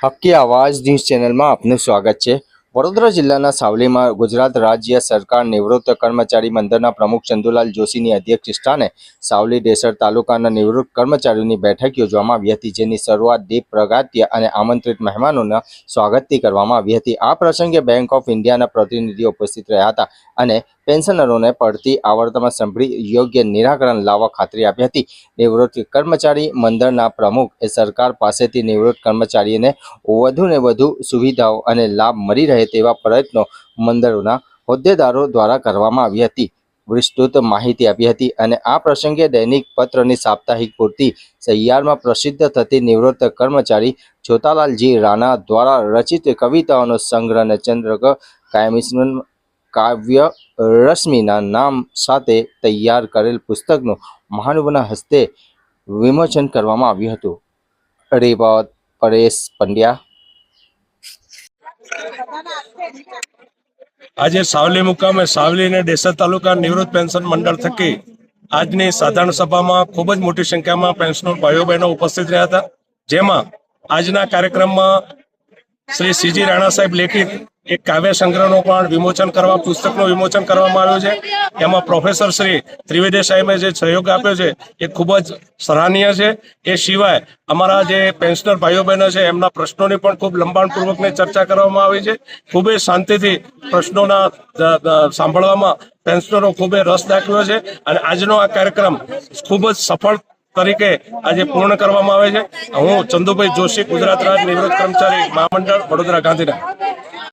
હક્કી આવાજ ન્યૂઝ ચેનલમાં આપનું સ્વાગત છે। વડોદરા જિલ્લાના સાવલીમાં ગુજરાત રાજ્ય સરકાર નિવૃત્ત કર્મચારી મંડળના પ્રમુખ ચંદુલાલ જોશીની અધ્યક્ષસ્થાને સાવલી ડેસર તાલુકાના નિવૃત્ત કર્મચારીઓની બેઠક યોજવામાં આવી હતી, જેની શરૂઆત દીપ પ્રગટ્યા અને આમંત્રિત મહેમાનોના સ્વાગતથી કરવામાં આવી હતી। આ પ્રસંગે બેંક ઓફ ઇન્ડિયાના પ્રતિનિધિઓ ઉપસ્થિત રહ્યા હતા અને પેન્શનરોને પડતી આવર્તમાં સાંભળી યોગ્ય નિરાકરણ લાવવા ખાતરી આપી હતી। નિવૃત્ત કર્મચારી મંડળના પ્રમુખે સરકાર પાસેથી નિવૃત્ત કર્મચારીઓને વધુને વધુ સુવિધાઓ અને લાભ મળી રહે તેવા પ્રયત્નો મંડળોના હોદ્દેદારો દ્વારા કરવામાં આવી હતી। વિસ્તૃત માહિતી આપી હતી અને આ પ્રસંગે દૈનિક પત્રની સાપ્તાહિક પૂર્તિ સહિયારમાં પ્રસિદ્ધ થતી નિવૃત્ત કર્મચારી છોટાલાલજી રાણા દ્વારા રચિત કવિતાઓનો સંગ્રહ અને ચંદ્રક કાવ્ય રશ્મિના નામ સાથે તૈયાર કરેલ પુસ્તકનું મહાનુભાવના હસ્તે વિમોચન કરવામાં આવ્યું હતું। રિપોર્ટ પરેશ પંડ્યા। આજે સાવલી મુકામે સાવલી અને ડેસર તાલુકા નિવૃત્ત પેન્શન મંડળ થકી આજની સાધારણ સભામાં ખૂબ જ મોટી સંખ્યામાં પેન્શનર ભાઈઓ બહેનો ઉપસ્થિત રહ્યા હતા, જેમાં આજના કાર્યક્રમમાં શ્રી સીજી રાણા સાહેબ લેખિત એક કાવ્ય સંગ્રહનો પણ વિમોચન કરવા પુસ્તકનું વિમોચન કરવામાં આવ્યું છે। એમાં પ્રોફેસર શ્રી ત્રિવેદી સાહેબે જે સહયોગ આપ્યો છે એ ખૂબ જ સરાહનીય છે। એ સિવાય અમારા જે પેન્શનર ભાઈઓ બહેનો છે એમના પ્રશ્નોની પણ ખૂબ લંબાણપૂર્વકની ચર્ચા કરવામાં આવી છે। ખૂબ જ શાંતિથી પ્રશ્નોના સાંભળવામાં પેન્શનરો ખૂબ રસ દાખવ્યો છે અને આજનો આ કાર્યક્રમ ખૂબ જ સફળ તરીકે આજે પૂર્ણ કરવામાં આવે છે। હું ચંદુભાઈ જોશી, ગુજરાત રાજ્ય નિવૃત્ત કર્મચારી મહામંડળ, વડોદરા, ગાંધીનગર।